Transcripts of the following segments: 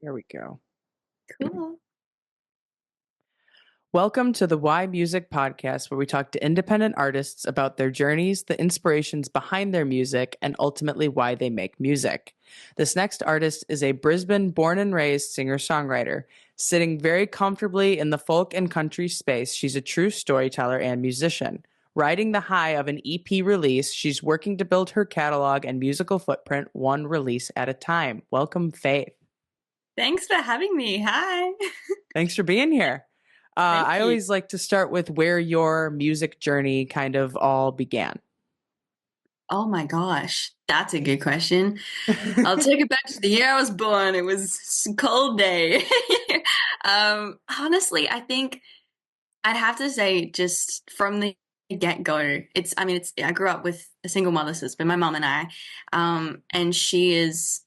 Here we go. Cool. Welcome to the Why Music podcast, where we talk to independent artists about their journeys, the inspirations behind their music, and ultimately why they make music. This next artist is a Brisbane born and raised singer songwriter. Sitting very comfortably in the folk and country space, she's a true storyteller and musician. Riding the high of an EP release, she's working to build her catalog and musical footprint one release at a time. Welcome, Faith. Thanks for having me. Hi. Thanks for being here. Thank I you. always like to start with where your music journey kind of all began. Oh my gosh, that's a good question. I'll take it back to the year I was born. It was a cold day. Honestly, I think I'd have to say just from the get-go, I grew up with a single mother sister, my mom and I, and she is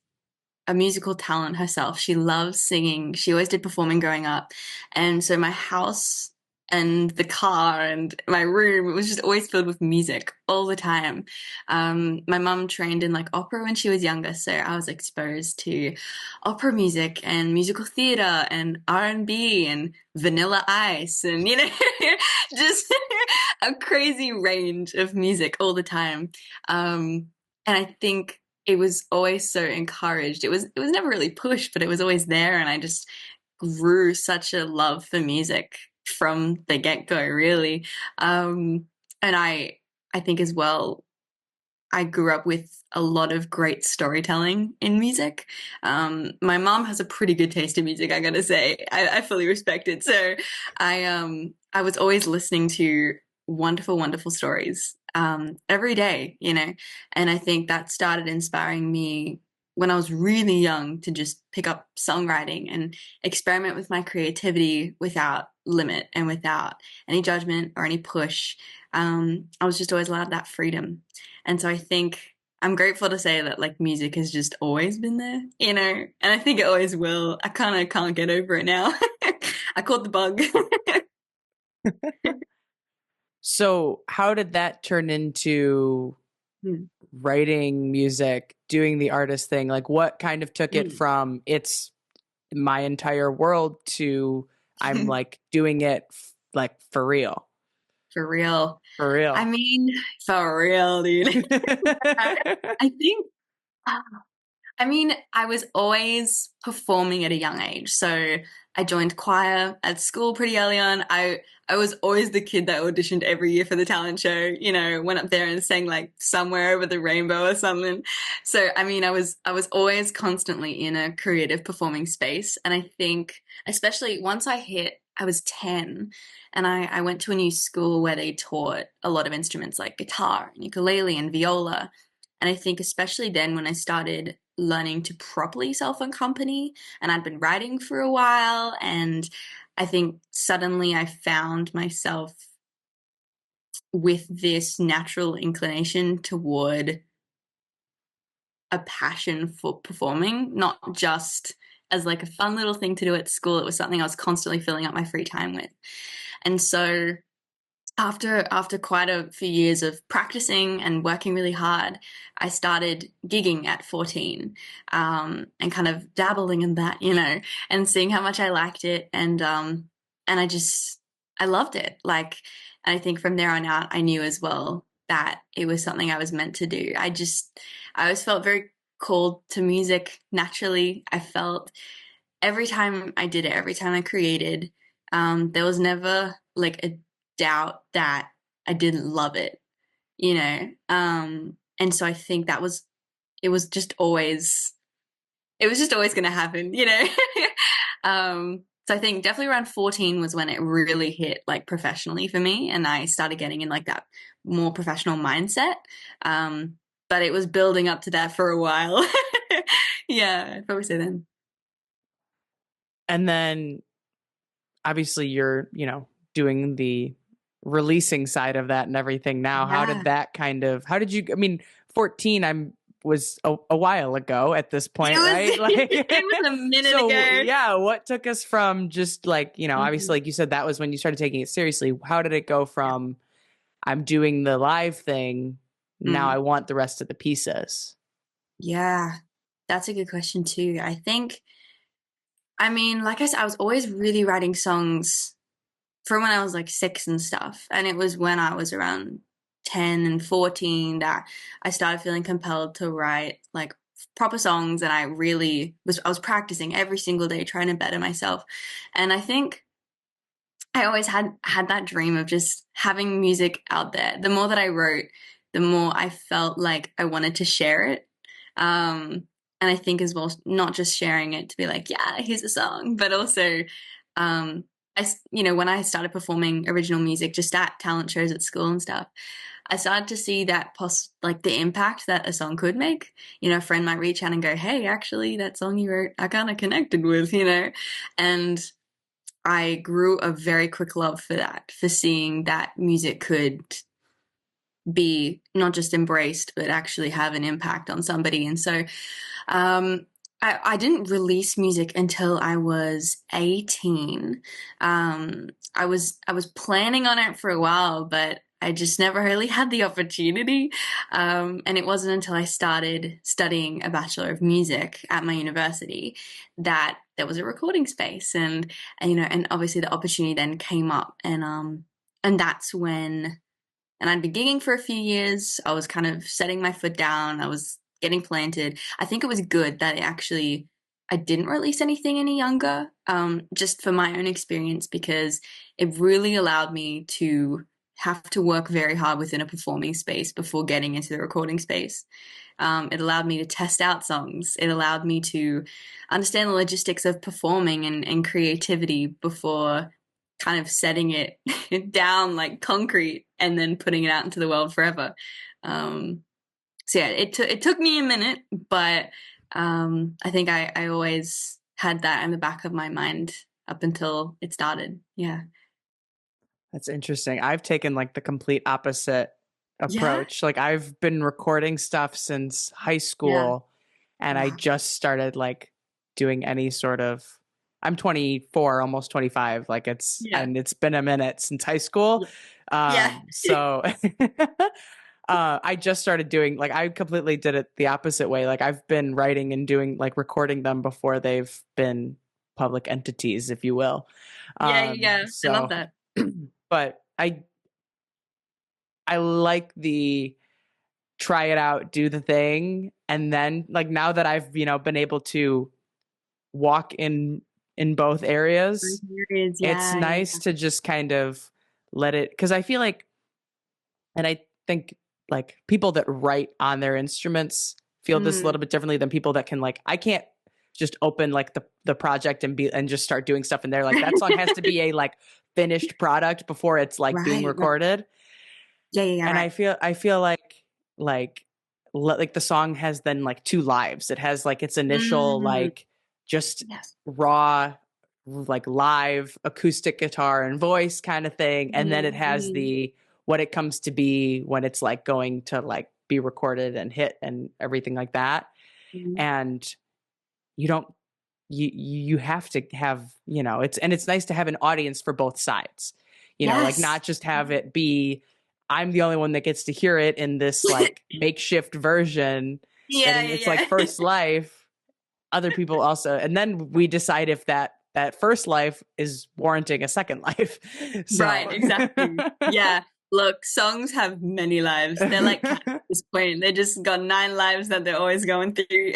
a musical talent herself. She loves singing. She always did performing growing up. And so my house and the car and my room, it was just always filled with music all the time. My mum trained in like opera when she was younger, so I was exposed to opera music and musical theater and R&B and Vanilla Ice and just a crazy range of music all the time. And I think it was always so encouraged. It was never really pushed, but it was always there, and I just grew such a love for music from the get-go, really. And I think as well, I grew up with a lot of great storytelling in music. My mom has a pretty good taste in music, I gotta say. I fully respect it. So I was always listening to wonderful, wonderful stories every day, and I think that started inspiring me when I was really young to just pick up songwriting and experiment with my creativity without limit and without any judgment or any push. I was just always allowed that freedom. And so I think I'm grateful to say that like music has just always been there, and I think it always will. I kind of can't get over it now. I caught the bug. So, how did that turn into Mm, writing music, doing the artist thing? Like, what kind of took it mm. from it's my entire world to I'm like doing it like for real? For real. For I real. mean, for real, dude. I think I was always performing at a young age. So I joined choir at school pretty early on. I was always the kid that auditioned every year for the talent show, went up there and sang like Somewhere Over the Rainbow or something. So I was always constantly in a creative performing space. And I think especially once I was 10 and I went to a new school where they taught a lot of instruments like guitar and ukulele and viola. And I think especially then when I started learning to properly self-accompany, and I'd been writing for a while, and I think suddenly I found myself with this natural inclination toward a passion for performing, not just as like a fun little thing to do at school. It was something I was constantly filling up my free time with. And so after quite a few years of practicing and working really hard, I started gigging at 14, and kind of dabbling in that, and seeing how much I liked it, and I loved it. Like, and I think from there on out, I knew as well that it was something I was meant to do. I always felt very called to music naturally. I felt every time I did it, every time I created, there was never like a doubt that I didn't love it, and so I think it was just always, going to happen, so I think definitely around 14 was when it really hit like professionally for me, and I started getting in like that more professional mindset. But it was building up to that for a while. Yeah, I'd probably say then. And then obviously you're, doing the releasing side of that and everything now. How Yeah. did that how did you, I mean, 14, was a while ago at this It point, was right? it Like, was a minute so ago. yeah, what took us from just like, obviously, Mhm. like you said, that was when you started taking it seriously. How did it go Yeah. from I'm doing the live thing, now I Mm. want the rest of the pieces? Yeah, that's a good question too. I think I mean, like I said, I was always really writing songs from when I was like 6 and stuff. And it was when I was around 10 and 14 that I started feeling compelled to write like proper songs. And I was practicing every single day, trying to better myself. And I think I always had that dream of just having music out there. The more that I wrote, the more I felt like I wanted to share it. And I think as well, not just sharing it to be like, yeah, here's a song, but also, um, when I started performing original music just at talent shows at school and stuff, I started to see that like the impact that a song could make. A friend might reach out and go, "Hey, actually, that song you wrote, I kind of connected with," and I grew a very quick love for that, for seeing that music could be not just embraced, but actually have an impact on somebody. And so um, I didn't release music until I was 18. I was planning on it for a while, but I just never really had the opportunity. And it wasn't until I started studying a Bachelor of Music at my university that there was a recording space, and obviously the opportunity then came up, and that's when. And I'd been gigging for a few years. I was kind of setting my foot down. I was getting planted. I think it was good that I didn't release anything any younger, just for my own experience, because it really allowed me to have to work very hard within a performing space before getting into the recording space. It allowed me to test out songs. It allowed me to understand the logistics of performing and creativity before kind of setting it down like concrete and then putting it out into the world forever. So yeah, it took me a minute, but I think I always had that in the back of my mind up until it started. Yeah. That's interesting. I've taken like the complete opposite Yeah. approach. Like I've been recording stuff since high Yeah. school, and I Wow. just started like doing any sort of I'm 24, almost 25. Like Yeah. and it's been a minute since high school. Yeah. So I just started doing like I completely did it the opposite way. Like I've been writing and doing like recording them before they've been public entities, if you will. Yeah. Yeah. I love So that. but I like the try it out, do the thing, and then like now that I've been able to walk in both areas, There is. it's Yeah. Yeah. nice to just kind of let it, because I feel like, and I think like people that write on their instruments feel this a Mm, little bit differently than people that can like I can't just open like the project and just start doing stuff in there. Like that song has to be a like finished product before it's like being right. Right. recorded. Yeah. Yeah. Yeah. And Right. I feel like like the song has then like two lives. It has like its initial Mm, like just yes. raw like live acoustic guitar and voice kind of thing, and then it has Mm, the what it comes to be when it's like going to like be recorded and hit and everything like that. mm. And you don't you have to have, it's nice to have an audience for both sides, like Yes. not just have it be I'm the only one that gets to hear it in this like makeshift version that Yeah, in its like yeah, first life, other people also, and then we decide if that first life is warranting a second life. right, So exactly. Yeah. Look, songs have many lives. They're like cats at this point. They just got 9 lives that they're always going through.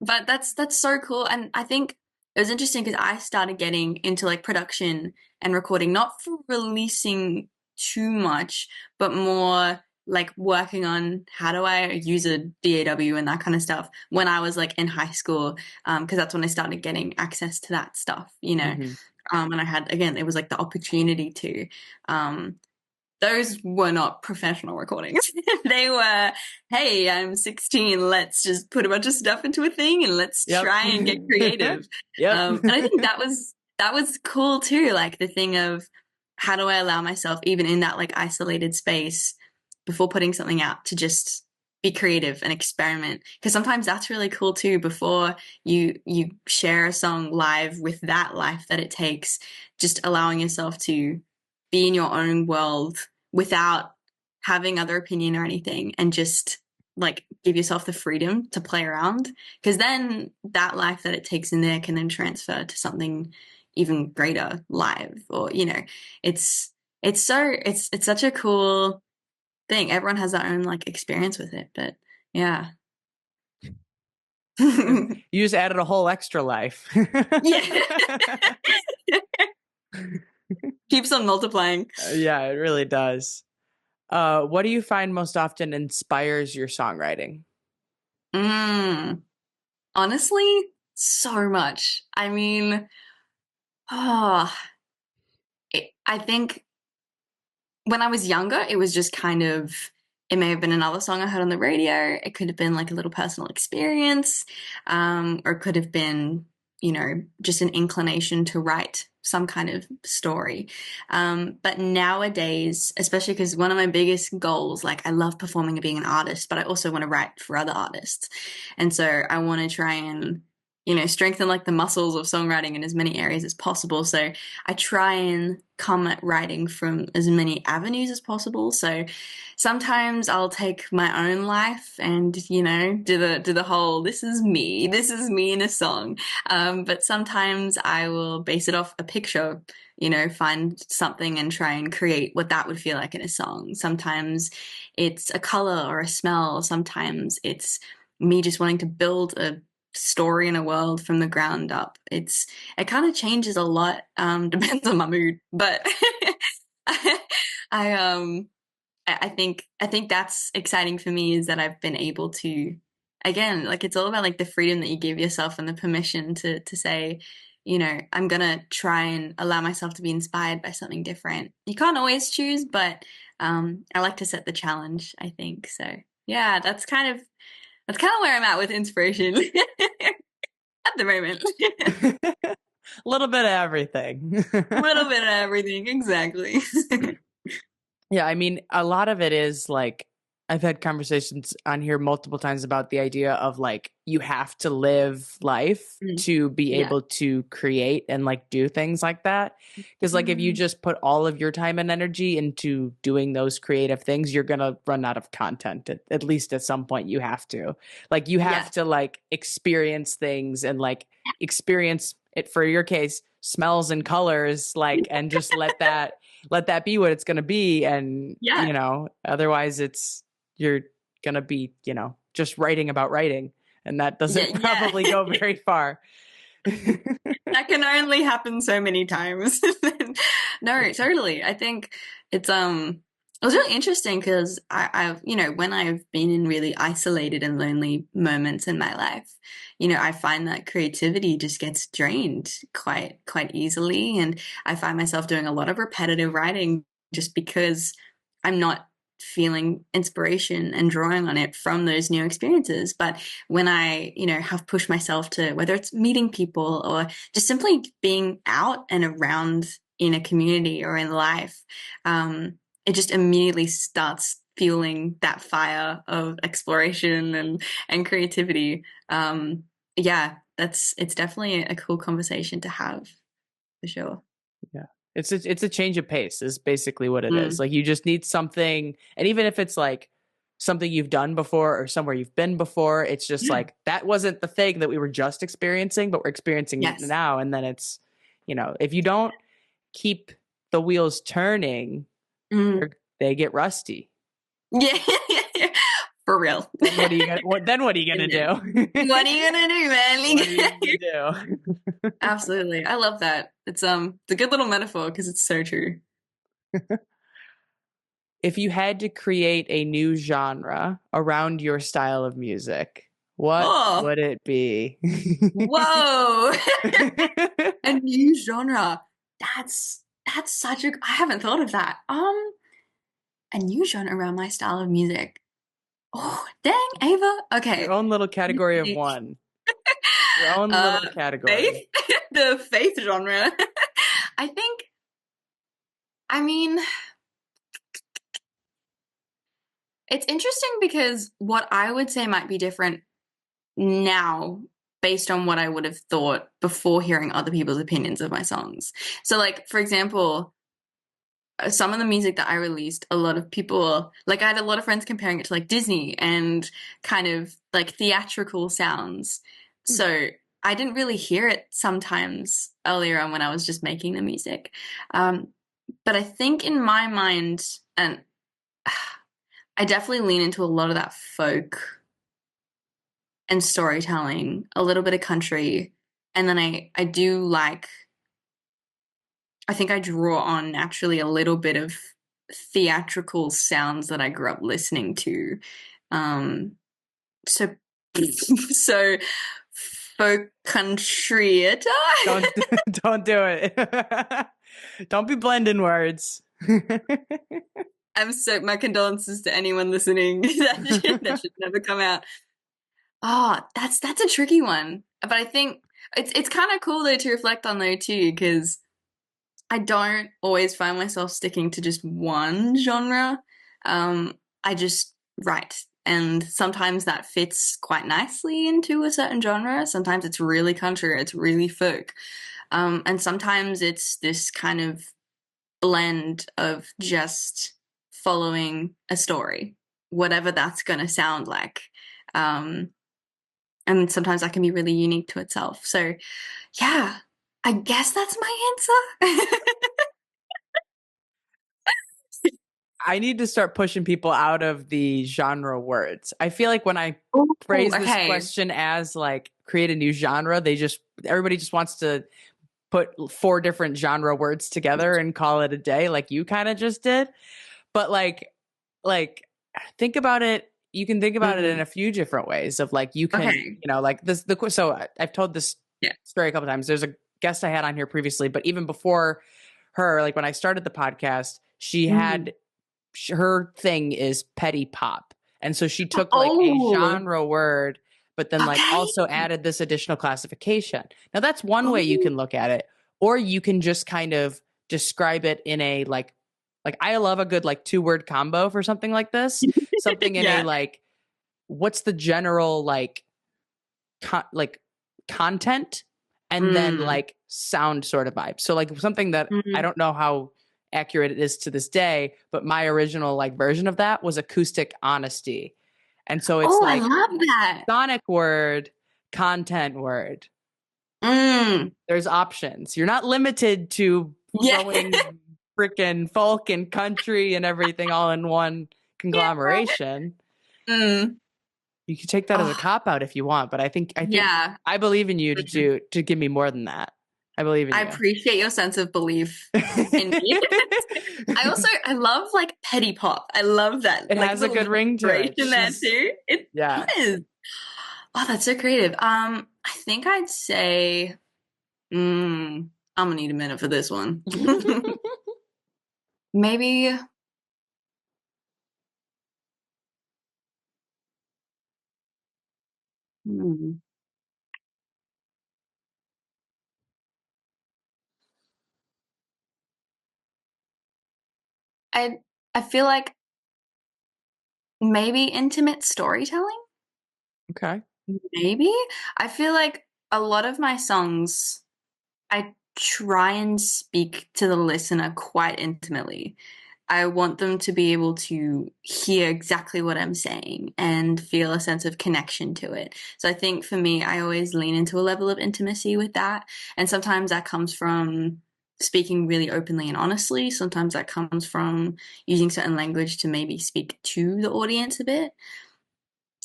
But that's so cool. And I think it was interesting because I started getting into like production and recording, not for releasing too much, but more like working on how do I use a DAW and that kind of stuff when I was like in high school, because that's when I started getting access to that stuff. Mhm. And I had, again, it was like the opportunity to. Um, those were not professional recordings. They were, hey, I'm 16. Let's just put a bunch of stuff into a thing and let's Yep. try and get creative. Yep. And I think that was cool too. Like the thing of how do I allow myself, even in that like isolated space, before putting something out, to just be creative and experiment. Because sometimes that's really cool too. Before you share a song live with that life that it takes, just allowing yourself to be in your own world without having other opinion or anything, and just like give yourself the freedom to play around, because then that life that it takes in there can then transfer to something even greater live, or it's such a cool thing. Everyone has their own like experience with it, but yeah. You just added a whole extra life. Yeah. Keeps on multiplying. Yeah, it really does. What do you find most often inspires your songwriting? Mm, honestly, so much. I mean, oh, I think when I was younger, it was just kind of, it may have been another song I heard on the radio. It could have been like a little personal experience, or it could have been, just an inclination to write some kind of story. But nowadays, especially because one of my biggest goals, like I love performing and being an artist, but I also want to write for other artists. And so I want to try and, strengthen like the muscles of songwriting in as many areas as possible. So I try and come at writing from as many avenues as possible. So sometimes I'll take my own life and, do the whole this is me in a song. But sometimes I will base it off a picture, find something and try and create what that would feel like in a song. Sometimes it's a color or a smell. Sometimes it's me just wanting to build a story in a world from the ground up. It kind of changes a lot, depends on my mood, but I I think that's exciting for me, is that I've been able to, again, like it's all about like the freedom that you give yourself and the permission to say, I'm gonna try and allow myself to be inspired by something different. You can't always choose, but I like to set the challenge, I think. So yeah, that's kind of where I'm at with inspiration at the moment. A little bit of everything. A little bit of everything, exactly. Yeah, I mean, a lot of it is like I've had conversations on here multiple times about the idea of like you have to live life Mm. to be Yeah. able to create and like do things like that. Because like if you just put all of your time and energy into doing those creative things, you're gonna run out of content. At least at some point you have to. Like you have Yeah. to like experience things and like experience it, for your case, smells and colors, like, and just let that be what it's going to be. And, Yeah. otherwise you're going to be, just writing about writing. And that doesn't Yeah. probably go very far. That can only happen so many times. No, totally. I think it's it was really interesting because I've when I've been in really isolated and lonely moments in my life, I find that creativity just gets drained quite easily, and I find myself doing a lot of repetitive writing just because I'm not feeling inspiration and drawing on it from those new experiences. But when I, have pushed myself to, whether it's meeting people or just simply being out and around in a community or in life, it just immediately starts fueling that fire of exploration and creativity. Yeah, it's definitely a cool conversation to have, for sure. Yeah. It's a change of pace is basically what it is. Mm. Like you just need something, and even if it's like something you've done before or somewhere you've been before, it's just Yeah. like that wasn't the thing that we were just experiencing, but we're experiencing it Yes. now. And then it's, if you don't keep the wheels turning, Mm. they get rusty. Yeah. For real. Then what are you gonna what are you gonna do? What are you gonna do, man? What are you gonna do? Absolutely. I love that. It's a good little metaphor because it's so true. If you had to create a new genre around your style of music, what Oh, would it be? whoa. A new genre. That's such a I haven't thought of that. A new genre around my style of music. Oh, dang, Ava. Your Okay. own little category of one. Your own Uh, little category. faith? The faith genre. I think, I mean, it's interesting because what I would say might be different now based on what I would have thought before hearing other people's opinions of my songs. So, like, for example, some of the music that I released, a lot of people, like I had a lot of friends comparing it to like Disney and kind of like theatrical sounds. Hmm. So I didn't really hear it sometimes earlier on when I was just making the music. Um, but I think in my mind, and I definitely lean into a lot of that folk and storytelling, a little bit of country, and then I do like, I think I draw on naturally a little bit of theatrical sounds that I grew up listening to. Um, so, so folk country. Don't don't do it. Don't be blending words. I'm so my condolences to anyone listening. That should never come out. Oh, that's a tricky one. But I think it's kind of cool though to reflect on though too, because I don't always find myself sticking to just one genre. I just write, and sometimes that fits quite nicely into a certain genre. Sometimes it's really country, it's really folk, and sometimes it's this kind of blend of just following a story, whatever that's going to sound like. Um, and sometimes that can be really unique to itself. So, yeah, I guess that's my answer. I need to start pushing people out of the genre words. I feel like when I Ooh, phrase this okay. question as like create a new genre, everybody just wants to put four different genre words together and call it a day, like you kind of just did. But like think about it. You can think about it in Mm, a few different ways. Of like you can, okay. like this. I've told this Yeah. story a couple times. There's a guest I had on here previously, but even before her, like when I started the podcast, she Mm. had her thing is petty pop. And so she took like a Oh, genre word, but then like okay. also added this additional classification. Now that's one way you Oh, can look at it, or you can just kind of describe it in a like I love a good like two-word combo for something like this. Something in a yeah. like what's the general like content and then Mm, like sound sort of vibe. So like something that I mm. don't know how accurate it is to this day, but my original like version of that was acoustic honesty. And so it's Oh, I like love that. sonic word, content word. Mm, There's options. You're not limited to yeah. throwing freaking folk and country and everything all in one Yeah. conglomeration. Mm. You can take that as a Oh, cop out if you want, but I think yeah. I believe in you to Mm. to give me more than that. I believe in I you. appreciate your sense of belief in me. I love like petty pop. I love that It like has a little good ring to it. inspiration there She's too. It yeah. does. Oh, that's so creative. I think I'd say, I'm gonna need a minute for this one. Maybe, hmm, I I feel like maybe intimate storytelling. Okay. Maybe I feel like a lot of my songs, I try and speak to the listener quite intimately. I want them to be able to hear exactly what I'm saying and feel a sense of connection to it. So I think for me, I always lean into a level of intimacy with that. And sometimes that comes from speaking really openly and honestly. Sometimes that comes from using certain language to maybe speak to the audience a bit.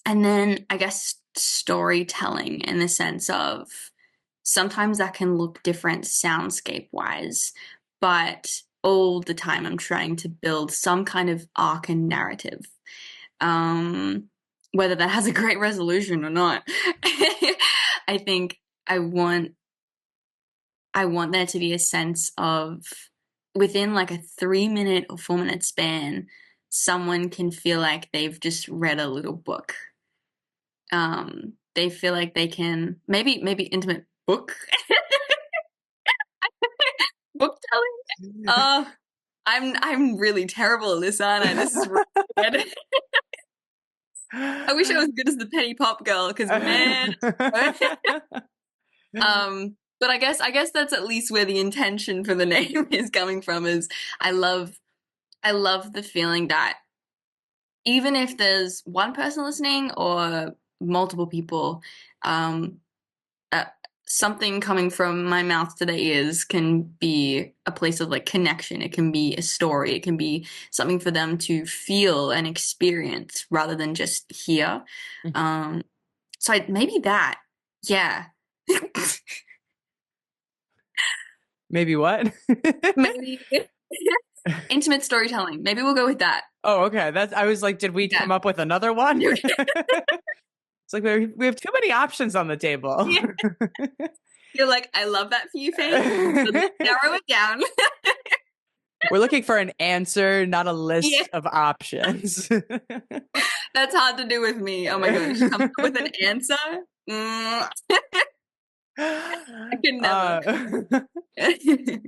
And then I guess storytelling in the sense of sometimes that can look different soundscape wise, but all the time I'm trying to build some kind of arc and narrative. Um, Whether that has a great resolution or not. I think I want I want there to be a sense of within like a 3 minute or 4 minute span, someone can feel like they've just read a little book. They feel like they can maybe intimate book telling. Uh, I'm really terrible at this, aren't I? This is really bad. I wish I was good as the petty pop girl, because man, But I guess that's at least where the intention for the name is coming from is I love I love the feeling that even if there's one person listening or multiple people, um, uh, something coming from my mouth to their ears can be a place of like connection. It can be a story. It can be something for them to feel and experience rather than just hear. Um, maybe that, yeah. Maybe what? Maybe intimate storytelling. Maybe we'll go with that. Oh, okay. That's, I was like, did we Yeah. come up with another one? It's like we have too many options on the table. Yeah. You're like, I love that for you, Faith. So let's narrow it down. We're looking for an answer, not a Yeah, list of options. that's hard to do with me. Oh my gosh, come up with an answer. Mm, I could never.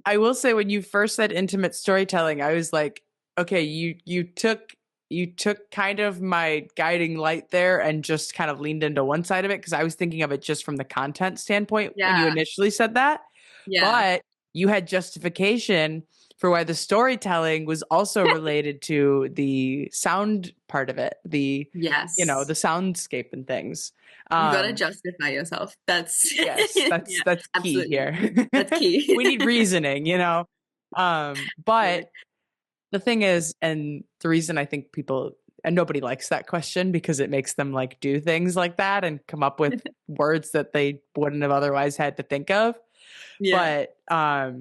I will say when you first said intimate storytelling, I was like, okay, you took kind of my guiding light there and just kind of leaned into one side of it because I was thinking of it just from the content standpoint when you Yeah, initially said that. yeah, But you had justification for why the storytelling was also related to the sound part of it, the yes. the soundscape and things. You gotta Um, justify yourself. That's yes, yeah, that's key absolutely. here. That's key. We need reasoning, but Absolutely. the thing is, and the reason I think people and nobody likes that question because it makes them like do things like that and come up with words that they wouldn't have otherwise had to think of. Yeah. But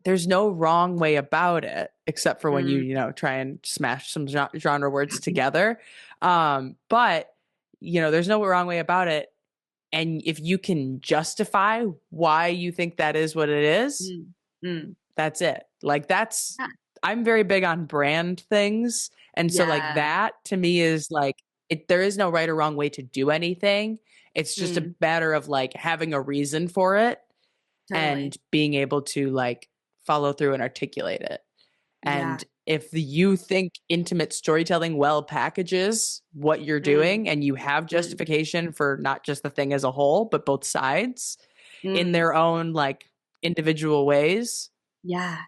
there's no wrong way about it except for when you Mm. try and smash some genre words together. But there's no wrong way about it. And if you can justify why you think that is what it is, Mm. Mm. that's it. Like Yeah. I'm very big on brand things. And so like Yeah. that to me is like there is no right or wrong way to do anything. It's just a Mm. matter of like having a reason for it and Totally. being able to like follow through and articulate it. Yeah. And if you think intimate storytelling well packages what you're Mm. doing and you have Mm. justification for not just the thing as a whole, but both sides in Mm. their own like individual ways, Yeah.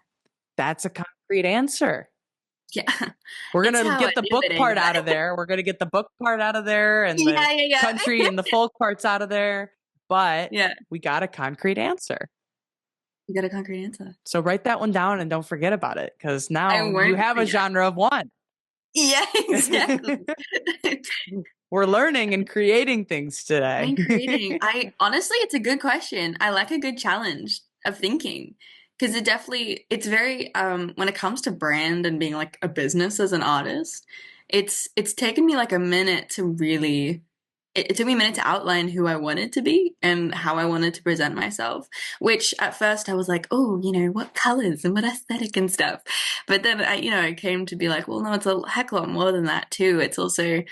that's a concrete answer. Yeah. We're It's going to how I get the live book it part out anyway. of there. We're going to get the book part out of there and the Yeah, yeah, country and the folk parts out of there. But yeah. we got a concrete answer. You got a concrete answer. So write that one down and don't forget about it because I now you won't have a forget. genre of one. Yeah, exactly. We're learning and creating things today. And creating. I honestly, it's a good question. I like a good challenge of thinking because it's very when it comes to brand and being like a business as an artist, it's taken me like a minute to really it took me a minute to outline who I wanted to be and how I wanted to present myself, which at first I was like, oh, what colors and what aesthetic and stuff. But then I came to be like, well, no, it's a heck of a lot more than that too. It's also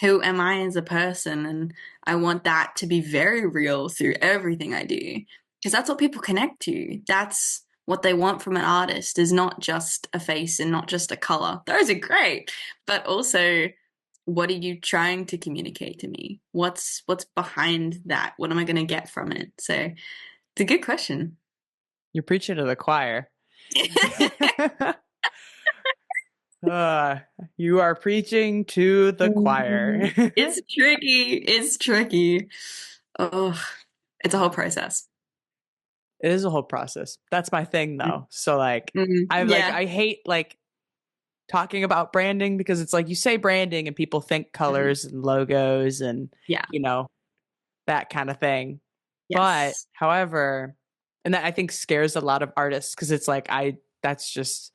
who am I as a person? And I want that to be very real through everything I do because that's what people connect to. That's what they want from an artist is not just a face and not just a color. Those are great, but also what are you trying to communicate to me? What's behind that? What am I going to get from it? So it's a good question. You're preaching to the choir. uh, you are preaching to the choir. It's tricky. It's tricky. Oh, it's a whole process. It is a whole process. That's my thing though. So like Yeah. I hate like talking about branding because it's like you say branding and people think Mhm. colors and logos and Yeah. you know that kind of thing. But Yes. however, and that I think scares a lot of artists because it's like that's just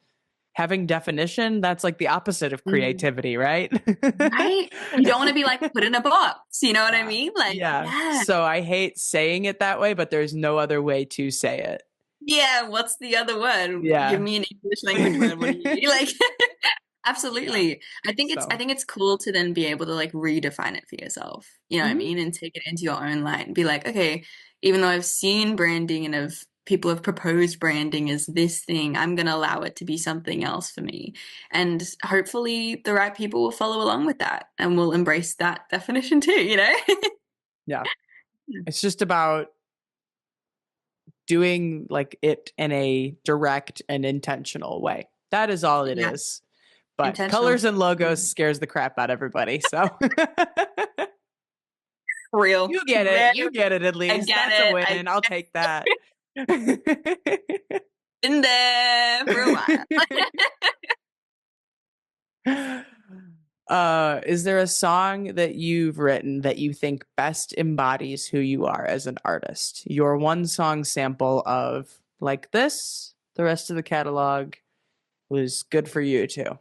having definition, that's like the opposite of Mhm. creativity, right? Right? You don't want to be like put in a box. You know what I Yeah. mean? Like, Yeah. yeah. So I hate saying it that way, but there's no other way to say it. Yeah. What's the other word? Give Yeah. me an English language word. What do you like? Yeah. Absolutely. I So, think it's cool to then be able to like redefine it for yourself. You know what I mhm. mean? And take it into your own light and be like, okay, even though I've seen branding and people have proposed branding as this thing, I'm gonna allow it to be something else for me. And hopefully the right people will follow along with that and will embrace that definition too, you know? Yeah. It's just about doing like it in a direct and intentional way. That is all it Yeah, is. But intentional. colors and logos scares the crap out of everybody. So Real. you get it. Very, You get it at I least. get That's a it. win. I'll take that. Been there for a while. Is there a song that you've written that you think best embodies who you are as an artist? Your one song sample of like this, the rest of the catalog was good for you too.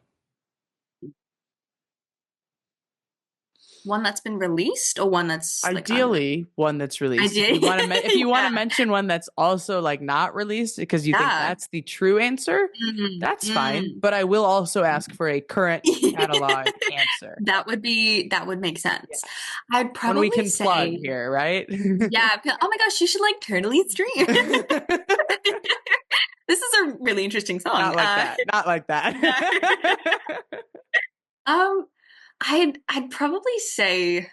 One that's been released or one that's like unreleased? Ideally, one that's I released. If you did. want to, if you want Yeah. to mention one that's also like not released because you think Yeah. that's the true answer, Mm, that's fine. mm. But I will also ask for a current catalog answer. That would make Yeah, sense. I'd when we probably can plug say, here, right? yeah, oh my gosh, you should like totally stream. This is a really interesting song. Not like that. Not like No. that. Um, I'd probably say,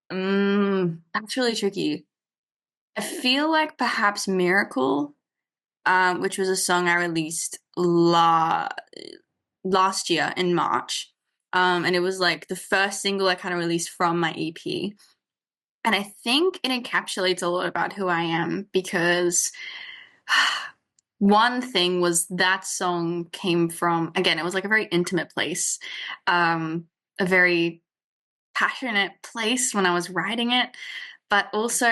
that's really tricky. I feel like perhaps Miracle, which was a song I released last year in March. And it was like the first single I kind of released from my EP. And I think it encapsulates a lot about who I am because one thing was that song came from, again, it was like a very intimate place, a very passionate place when I was writing it. But also,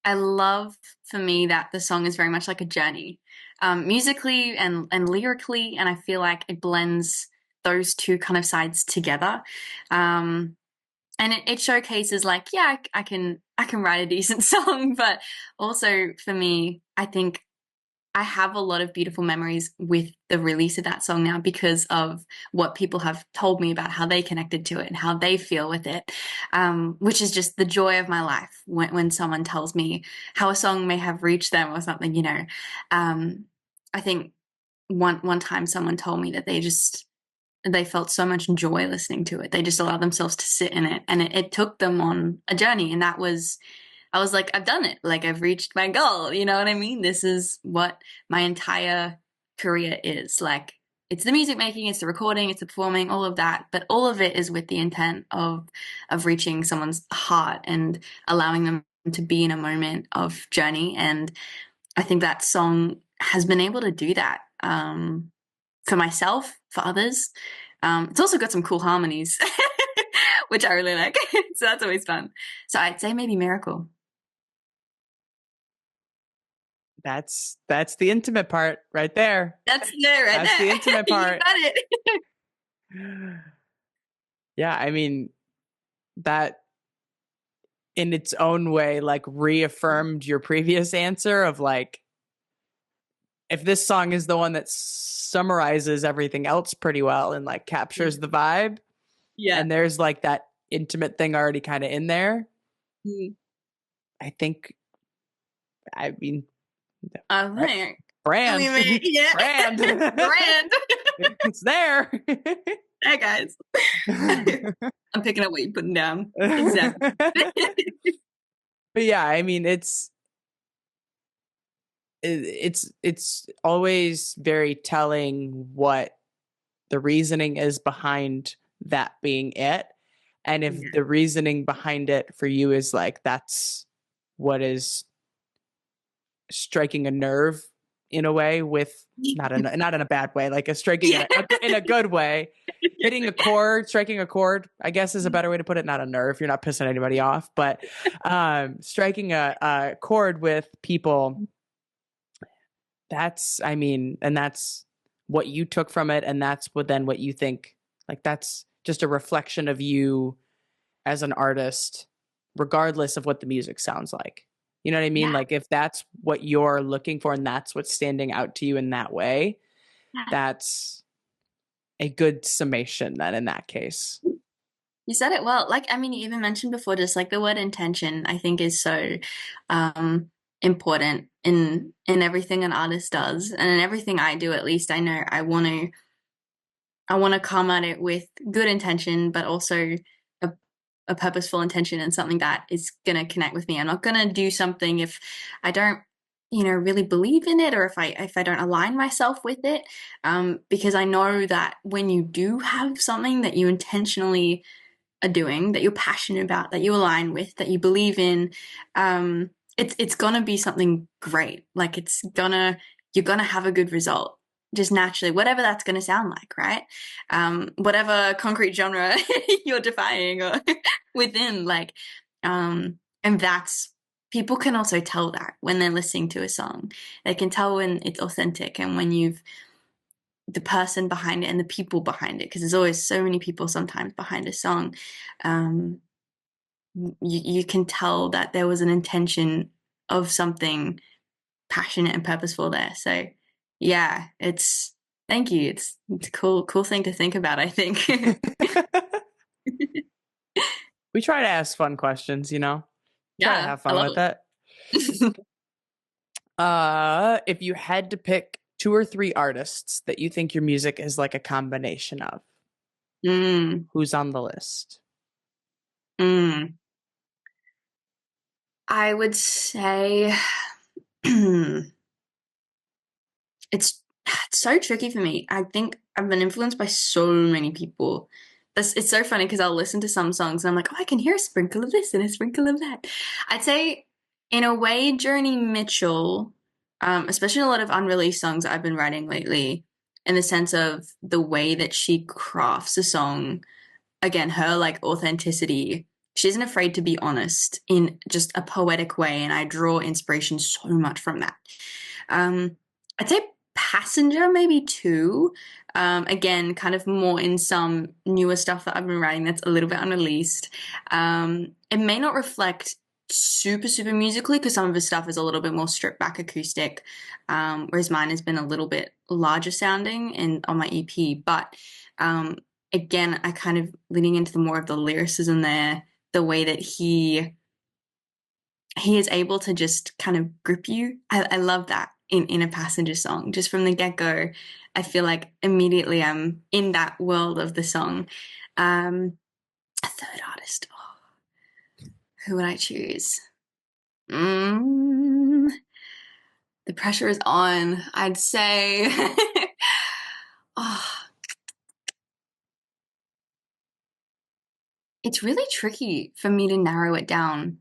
I love for me that the song is very much like a journey, musically and lyrically, and I feel like it blends those two kind of sides together. And it showcases like, yeah, I can write a decent song, but also for me, I think I have a lot of beautiful memories with the release of that song now because of what people have told me about how they connected to it and how they feel with it, which is just the joy of my life when someone tells me how a song may have reached them or something, you know. I think one time someone told me that they felt so much joy listening to it. They just allowed themselves to sit in it, and it took them on a journey, and that was I was like, I've done it. Like, I've reached my goal. You know what I mean? This is what my entire career is. Like, it's the music making, it's the recording, it's the performing, all of that. But all of it is with the intent of reaching someone's heart and allowing them to be in a moment of journey. And I think that song has been able to do that for myself, for others. It's also got some cool harmonies, which I really like. So that's always fun. So I'd say maybe Miracle. That's the intimate part right there. That's it right That's there. the intimate You part. got it. Yeah, I mean, that in its own way like reaffirmed your previous answer of like, if this song is the one that summarizes everything else pretty well and like captures the vibe, Yeah. and there's like that intimate thing already kind of in there, Mm. I think, I mean, I right, think. I brand, mean, yeah. brand, Brand. it's there. Hey, guys. I'm picking up what you're putting down. Exactly. But yeah, I mean, it's always very telling what the reasoning is behind that being it. And if Yeah. the reasoning behind it for you is like that's what is striking a nerve in a way, with not in a bad way, like a striking Yeah. in a good way, hitting a chord, striking a chord, I guess is a better way to put it. Not a nerve, you're not pissing anybody off, but striking a chord with people, that's, I mean, and that's what you took from it, and that's what you think, like that's just a reflection of you as an artist, regardless of what the music sounds like. You know what I mean? Yeah. Like if that's what you're looking for and that's what's standing out to you in that way, that's a good summation then in that case. You said it well. Like, I mean, you even mentioned before, just like the word intention, I think is so important in everything an artist does, and in everything I do. At least I know I want to come at it with good intention, but also a a purposeful intention and something that is going to connect with me. I'm not going to do something if I don't, really believe in it, or if I don't align myself with it. Because I know that when you do have something that you intentionally are doing, that you're passionate about, that you align with, that you believe in, it's gonna be something great. Like you're gonna have a good result just naturally, whatever that's gonna sound like, right? Whatever concrete genre you're defying or within, and that's people can also tell that when they're listening to a song. They can tell when it's authentic and when you've the person behind it and the people behind it, because there's always so many people sometimes behind a song. um, you can tell that there was an intention of something passionate and purposeful there. So yeah, thank you. It's a cool thing to think about, I think. We try to ask fun questions, Try to Yeah, have I fun love with it. If you had to pick 2 or 3 artists that you think your music is like a combination of, who's on the list? Mm. I would say it's so tricky for me. I think I've been influenced by so many people. It's so funny because I'll listen to some songs and I'm like, oh, I can hear a sprinkle of this and a sprinkle of that. I'd say, in a way, Joni Mitchell, especially a lot of unreleased songs that I've been writing lately, in the sense of the way that she crafts a song. Again, her like authenticity. She isn't afraid to be honest in just a poetic way, and I draw inspiration so much from that. I'd say Passenger maybe too. Again, kind of more in some newer stuff that I've been writing that's a little bit unreleased. It may not reflect super musically because some of his stuff is a little bit more stripped back acoustic, whereas mine has been a little bit larger sounding on my EP. But again, I kind of leaning into the more of the lyricism there, the way that he is able to just kind of grip you. I love that in a Passenger song. Just from the get-go, I feel like immediately I'm in that world of the song. A third artist. Oh, who would I choose? The pressure is on. I'd say oh, it's really tricky for me to narrow it down,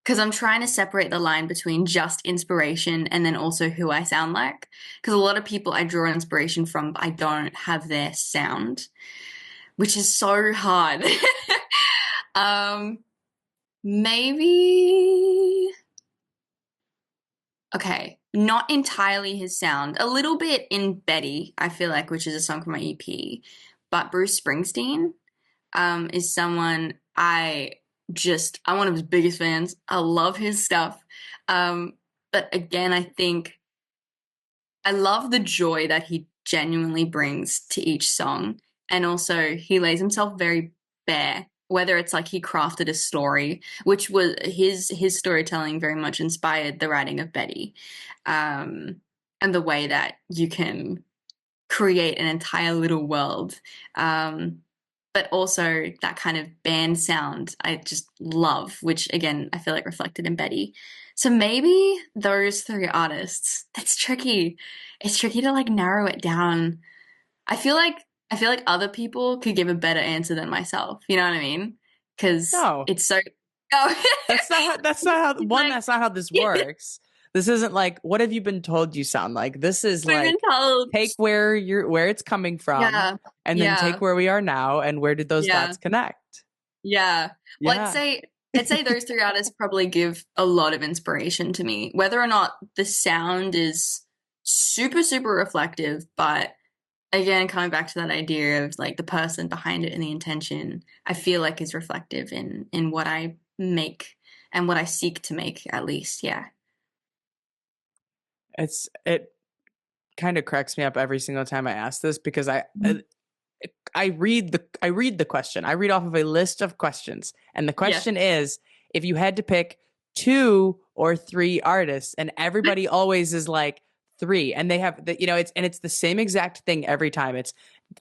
because I'm trying to separate the line between just inspiration and then also who I sound like. Because a lot of people I draw inspiration from, but I don't have their sound, which is so hard. Maybe, okay, not entirely his sound. A little bit in Betty, I feel like, which is a song from my EP. But Bruce Springsteen is someone I'm one of his biggest fans. I love his stuff. But again, I think I love the joy that he genuinely brings to each song. And also he lays himself very bare, whether it's like he crafted a story, which was his storytelling very much inspired the writing of Betty. And the way that you can create an entire little world. But also that kind of band sound I just love, which again, I feel like reflected in Betty. So maybe those 3 artists. That's tricky. It's tricky to like narrow it down. I feel like other people could give a better answer than myself. You know what I mean? Because No, it's so. Oh, that's not how one. like That's not how this works. This isn't like, what have you been told you sound like? This is we've been like, told. take where it's coming from, Yeah, and then take yeah, where we are now, and where did those yeah. dots connect? Yeah. Well, Yeah. I'd say those 3 artists probably give a lot of inspiration to me. Whether or not the sound is super reflective, but again, coming back to that idea of like the person behind it and the intention, I feel like is reflective in what I make and what I seek to make, at least. Yeah. It kind of cracks me up every single time I ask this, because I read the question. I read off of a list of questions, and the Yes. question is, if you had to pick 2 or 3 artists, and everybody always is like 3, and they have it's the same exact thing every time. It's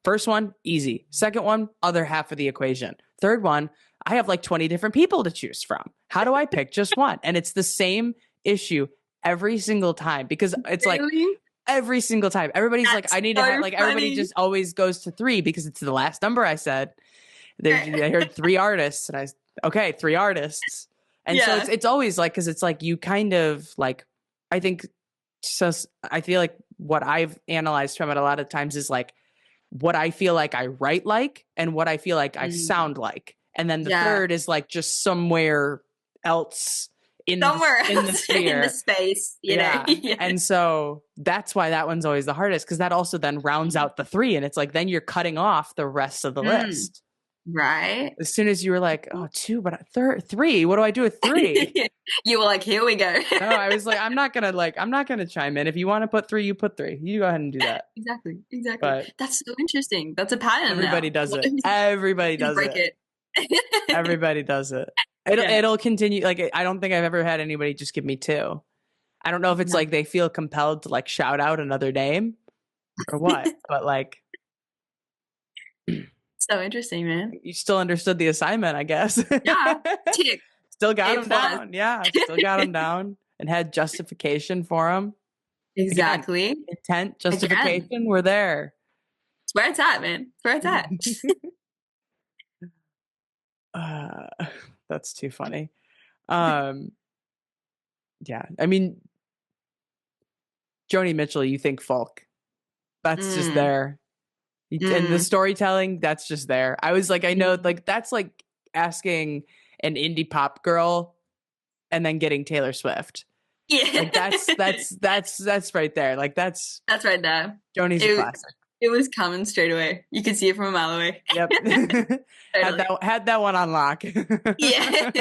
first one easy, second one other half of the equation, third one I have like 20 different people to choose from. How do I pick just one? And it's the same issue every single time because it's like Really? every single time. Everybody's like, That's I need to have so like everybody funny. just always goes to 3 because it's the last number I said. They heard 3 artists and okay, 3 artists. And so Yeah. it's always like, cause it's like you kind of like, I think so. I feel like what I've analyzed from it a lot of times is like what I feel like I write like and what I feel like I Mm. sound like. And then the Yeah. third is like just somewhere else Somewhere in the else in the sphere. space, you know? Yeah. Yeah. And so that's why that one's always the hardest because that also then rounds out the 3. And it's like then you're cutting off the rest of the Mm. list. Right? As soon as you were like, oh, 2, but third 3, what do I do with 3? You were like, here we go. No, I was like, I'm not gonna chime in. If you want to put 3, you put 3. You go ahead and do that. Exactly. Exactly. But That's so interesting. That's a pattern everybody now. does it. Everybody Just does break it. it. Everybody does it. Yeah. It'll continue. Like I don't think I've ever had anybody just give me 2. I don't know if it's No. like they feel compelled to like shout out another name or what, but like So interesting, man. you still understood the assignment, I guess. Yeah. Tick. Still got A them plus. down. Yeah, still got them down and had justification for them. Again, Exactly. intent, Again. justification, we're there. It's where it's at, man. It's where it's at. uh, that's too funny. Yeah, I mean, Joni Mitchell, you think folk. That's just Mm. there. And the Mm. storytelling, that's just there. I was like, I know, like, that's like asking an indie pop girl and then getting Taylor Swift. Yeah. Like, that's right there. Like, that's right there. Joni's a classic. It was coming straight away. You could see it from a mile away. Yep. Totally. had that one on lock. Yeah.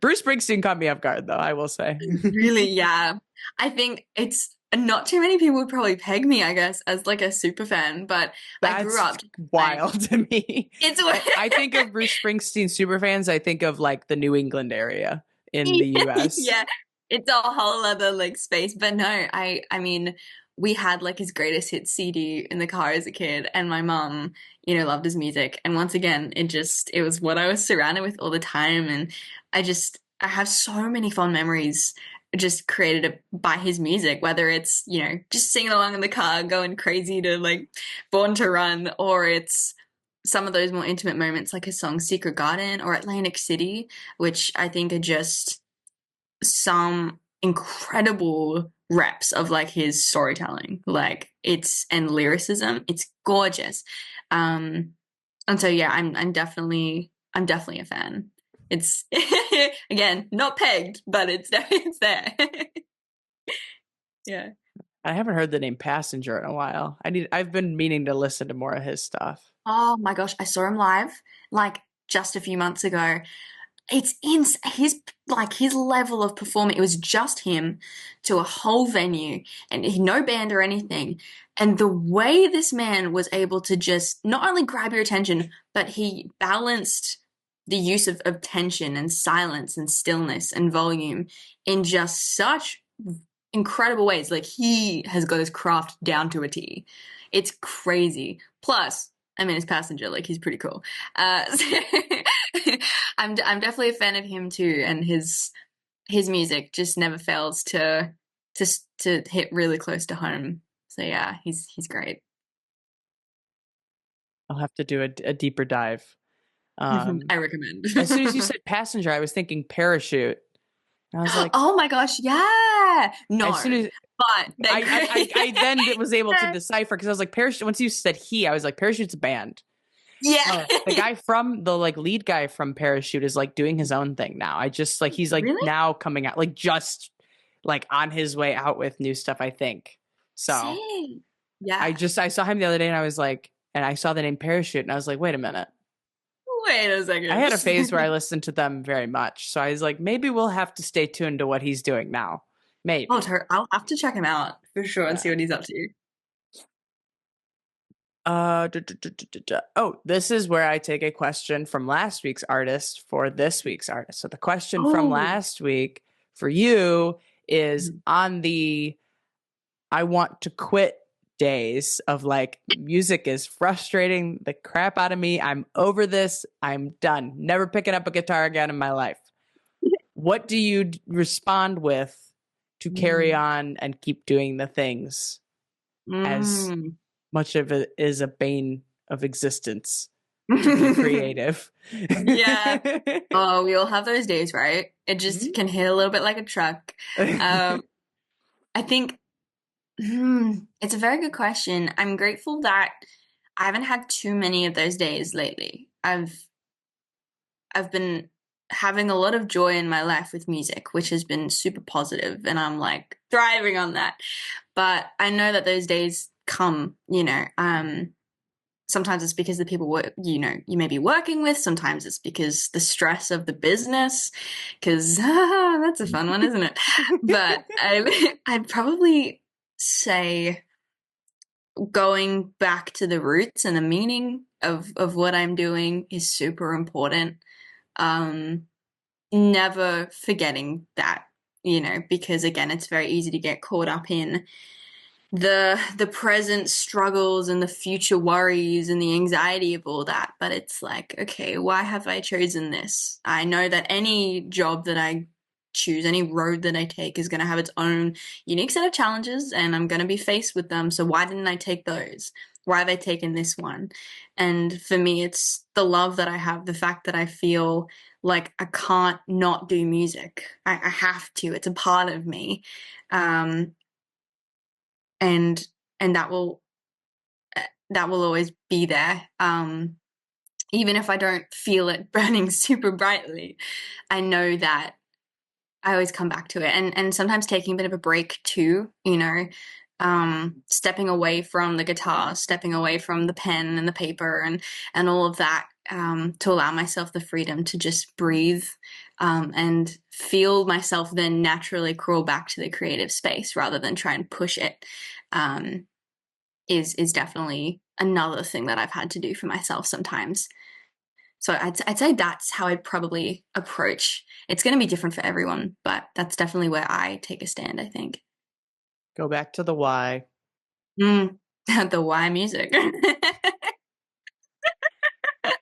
Bruce Springsteen caught me off guard though, I will say. Really, yeah. I think it's not too many people would probably peg me, I guess, as like a super fan, but I grew That's up wild to me. It's I think of Bruce Springsteen super fans, I think of like the New England area in the US. Yeah. It's a whole other like space. But no, I mean, we had like his greatest hits CD in the car as a kid, and my mum, loved his music. And once again, it was what I was surrounded with all the time. And I have so many fond memories just created by his music, whether it's, just singing along in the car, going crazy to like Born to Run, or it's some of those more intimate moments like his song Secret Garden or Atlantic City, which I think are just some incredible reps of like his storytelling, like and lyricism. It's gorgeous. And so yeah, I'm definitely a fan. It's again not pegged, but it's there. Yeah. I haven't heard the name Passenger in a while. I've been meaning to listen to more of his stuff. Oh my gosh, I saw him live like just a few months ago. It's in his level of performing. It was just him to a whole venue and no band or anything. And the way this man was able to just not only grab your attention, but he balanced the use of tension and silence and stillness and volume in just such incredible ways. Like he has got his craft down to a T. It's crazy. Plus, I mean, his Passenger, like he's pretty cool. So I'm definitely a fan of him too, and his music just never fails to hit really close to home. So yeah, he's great. I'll have to do a deeper dive. I recommend. As soon as you said Passenger, I was thinking Parachute. And I was like, oh my gosh, yeah. No, as soon as but I then was able to decipher because I was like, Parachute. Once you said I was like, Parachute's a band. Yeah. The guy from the like lead guy from Parachute is like doing his own thing now. I just like he's like really? now coming out like just like on his way out with new stuff, I think. So Same. Yeah. I saw him the other day and I was like, and I saw the name Parachute and I was like, wait a minute. Wait a second. I had a phase where I listened to them very much. So I was like, maybe we'll have to stay tuned to what he's doing now. Maybe. Oh, I'll have to check him out for sure and see what he's up to. Oh, this is where I take a question from last week's artist for this week's artist. So the question from last week for you is on the I want to quit days of like, music is frustrating the crap out of me. I'm over this. I'm done. Never picking up a guitar again in my life. What do you respond with to carry Mm. on and keep doing the things as Mm. much of it is a bane of existence to be creative? Yeah. Oh, we all have those days, right? It just Mhm. can hit a little bit like a truck. I think it's a very good question. I'm grateful that I haven't had too many of those days lately. I've been having a lot of joy in my life with music, which has been super positive, and I'm like thriving on that. But I know that those days come, sometimes it's because the people you may be working with, sometimes it's because the stress of the business, because that's a fun one, isn't it? But I'd probably say going back to the roots and the meaning of what I'm doing is super important. Um, Never forgetting that, because again, it's very easy to get caught up in the present struggles and the future worries and the anxiety of all that. But it's like, okay, why have I chosen this? I know that any job that I choose, any road that I take is going to have its own unique set of challenges, and I'm going to be faced with them. So why didn't I take those? Why have I taken this one? And for me, it's the love that I have, the fact that I feel like I can't not do music. I have to. It's a part of me. Um, and and that will always be there. Even if I don't feel it burning super brightly, I know that I always come back to it. And sometimes taking a bit of a break too, stepping away from the guitar, stepping away from the pen and the paper and all of that, to allow myself the freedom to just breathe, and feel myself then naturally crawl back to the creative space rather than try and push it. Um, is definitely another thing that I've had to do for myself sometimes. So I'd say that's how I'd probably approach. It's going to be different for everyone, but that's definitely where I take a stand, I think. Go back to the why. Mm, the why music.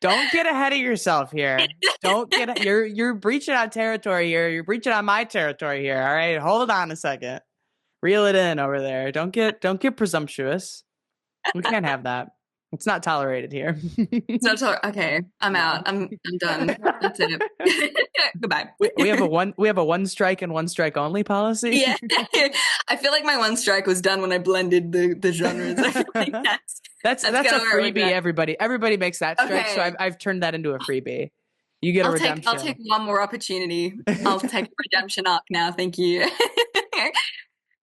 Don't get ahead of yourself here. Don't get you're breaching on territory here. You're breaching on my territory here. All right, hold on a second. Reel it in over there. Don't get presumptuous. We can't have that. It's not tolerated here. Okay, I'm Yeah. out. I'm done. That's it. Goodbye. We have a one strike and one strike only policy. Yeah. I feel like my one strike was done when I blended the genres. I feel like That's that's a kind of where it was freebie. at. Everybody makes that strike. So Okay. I've turned that into a freebie. You get a I'll take redemption. one more opportunity. I'll take a redemption arc now. Thank you.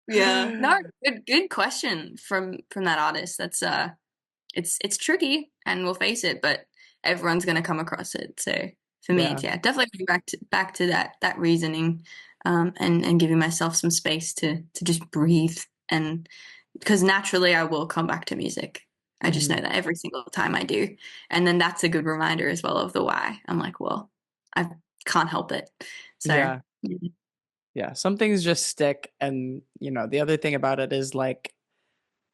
Yeah. No, good question from that artist. That's it's tricky, and we'll face it, but everyone's gonna come across it. So for me, Yeah. it's, yeah, definitely going back to that reasoning, and giving myself some space to just breathe, and because naturally I will come back to music. I just know Mhm. that every single time I do. And then that's a good reminder as well of the why. I'm like, well, I can't help it. So Yeah. Yeah. Some things just stick. And, the other thing about it is like,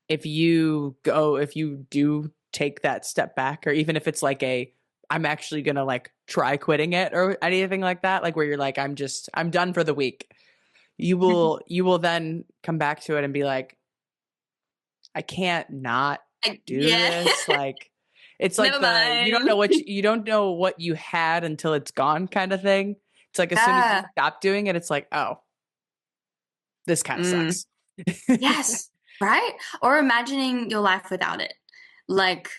if you do take that step back, or even if it's like I'm actually going to like try quitting it or anything like that, like where you're like, I'm done for the week. You will then come back to it and be like, I can't not do yeah. this. Like, it's like Never you don't mind. know you don't know what you had until it's gone kind of thing. It's like as soon as you Yeah. stop doing it, it's like, oh, this kind of Mm. sucks. Yes, right? Or imagining your life without it. Like,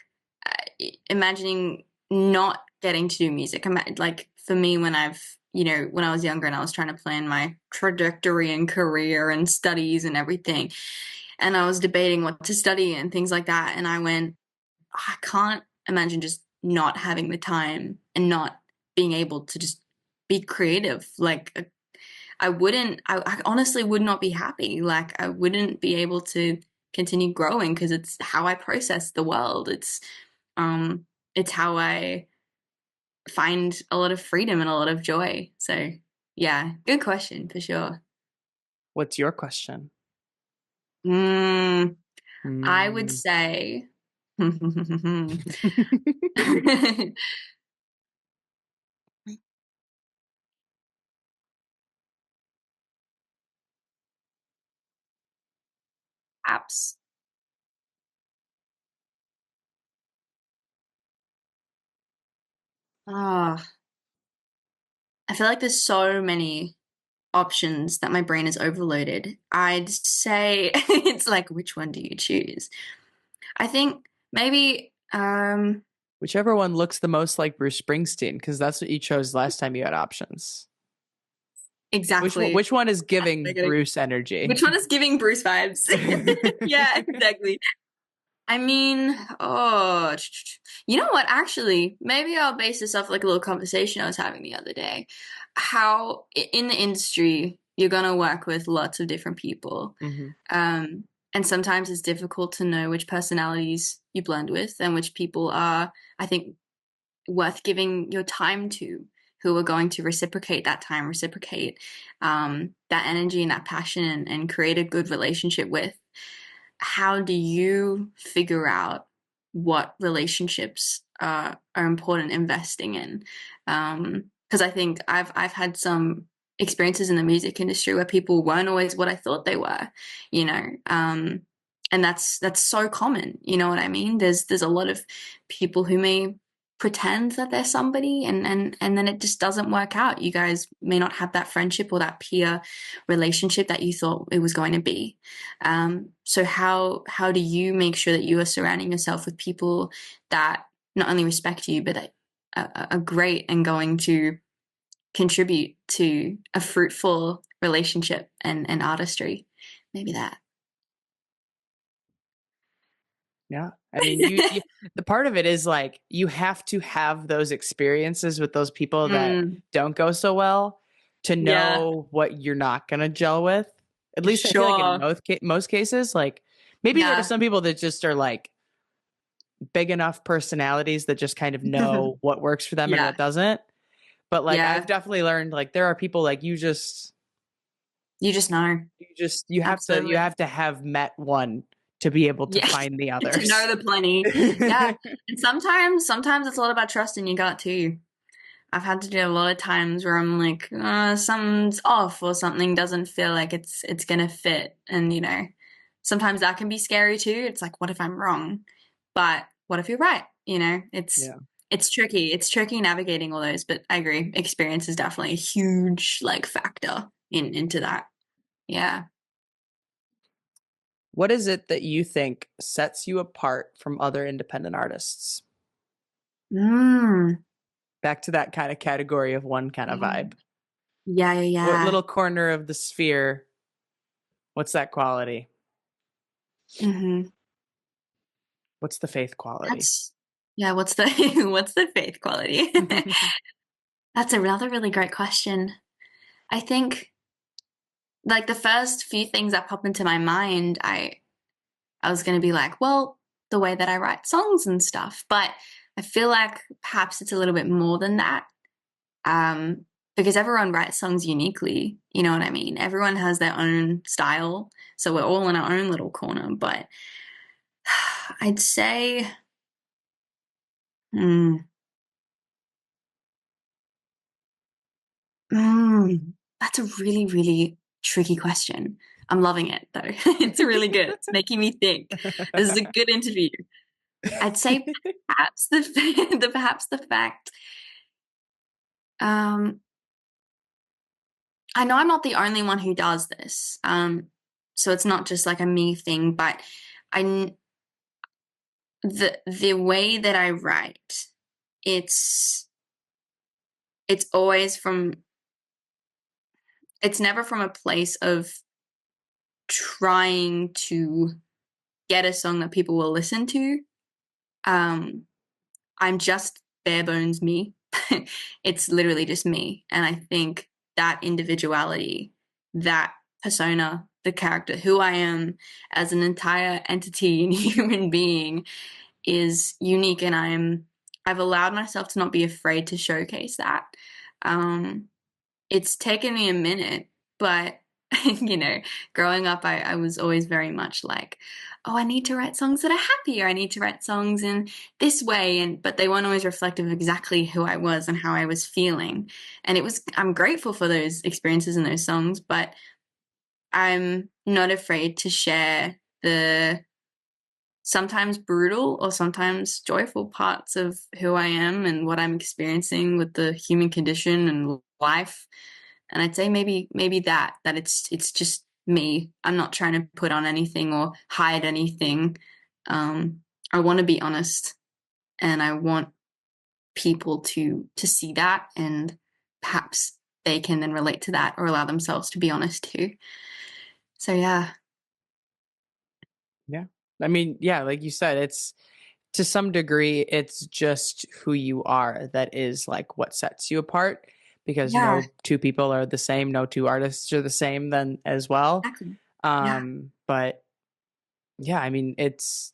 imagining not getting to do music. Like, for me, when I was younger and I was trying to plan my trajectory and career and studies and everything, and I was debating what to study and things like that, and I went, I can't imagine just not having the time and not being able to just be creative. Like, I honestly would not be happy. Like, I wouldn't be able to continue growing because it's how I process the world. It's how I find a lot of freedom and a lot of joy. So yeah, good question for sure. What's your question? Mm, I would Mm. say apps. Ah, I feel like there's so many options that my brain is overloaded. I'd say it's like, which one do you choose? I think maybe Whichever one looks the most like Bruce Springsteen, because that's what you chose last time you had options. exactly. Which one is giving Bruce energy? Which one is giving Bruce vibes? Yeah, exactly. I mean, oh, you know what? Actually, maybe I'll base this off like a little conversation I was having the other day. How in the industry, you're gonna work with lots of different people. Hmm. Um, and sometimes it's difficult to know which personalities you blend with and which people are, I think, worth giving your time to, who are going to reciprocate that time, reciprocate that energy and that passion, and create a good relationship with. How do you figure out what relationships are important investing in? Because I think I've had some experiences in the music industry where people weren't always what I thought they were, you know. And that's so common, you know what I mean? There's a lot of people who may pretend that they're somebody, and then it just doesn't work out. You guys may not have that friendship or that peer relationship that you thought it was going to be. So how do you make sure that you are surrounding yourself with people that not only respect you, but that are great and going to contribute to a fruitful relationship and artistry? Maybe that. Yeah. I mean, the part of it is like you have to have those experiences with those people that Mm, don't go so well to yeah, know what you're not going to gel with. At least I feel like in sure. most cases, like maybe there are Yeah, some people that just are like big enough personalities that just kind of know what works for them and yeah, what doesn't. But like I've yeah. definitely learned like there are people like You just know. you Absolutely. have to have met one to be able to Yeah. find the To know others. the plenty. Yeah. And sometimes it's a lot about trusting your gut too. I've had to do a lot of times where I'm like, something's off or something doesn't feel like it's gonna fit. And sometimes that can be scary too. It's like, what if I'm wrong? But what if you're right? Yeah. It's tricky. It's tricky navigating all those, but I agree. Experience is definitely a huge like factor into that. Yeah. What is it that you think sets you apart from other independent artists? Mm. Back to that kind of category of one kind of Yeah. vibe. Yeah, yeah, What yeah. little corner of the sphere? What's that quality? Hmm. What's the faith quality? That's yeah, what's the what's the faith quality? That's another really great question. I think like the first few things that pop into my mind, I was going to be like, well, the way that I write songs and stuff, but I feel like perhaps it's a little bit more than that. Um, because everyone writes songs uniquely, you know what I mean? Everyone has their own style, so we're all in our own little corner, but I'd say hmm, that's a really, really tricky question. I'm loving it though. It's really good. It's making me think. This is a good interview. I'd say perhaps perhaps the fact. Um, I know I'm not the only one who does this. So it's not just like a me thing, but I the way that I write, it's it's always from. It's never from a place of trying to get a song that people will listen to. Um, I'm just bare bones me. It's literally just me. And I think that individuality, that persona, the character, who I am as an entire entity and human being is unique. And I've allowed myself to not be afraid to showcase that. Um, it's taken me a minute, but you know, growing up, I was always very much like, oh, I need to write songs that are happy, or I need to write songs in this way. But they weren't always reflective of exactly who I was and how I was feeling. And I'm grateful for those experiences and those songs, but I'm not afraid to share the sometimes brutal or sometimes joyful parts of who I am and what I'm experiencing with the human condition and life. And I'd say maybe that it's just me. I'm not trying to put on anything or hide anything. I want to be honest, and I want people to see that, and perhaps they can then relate to that or allow themselves to be honest too. So yeah. Yeah. I mean, yeah, like you said, it's to some degree, it's just who you are that is like what sets you apart, because Yeah, no two people are the same, no two artists are the same then as well. exactly. Yeah. But yeah, I mean, it's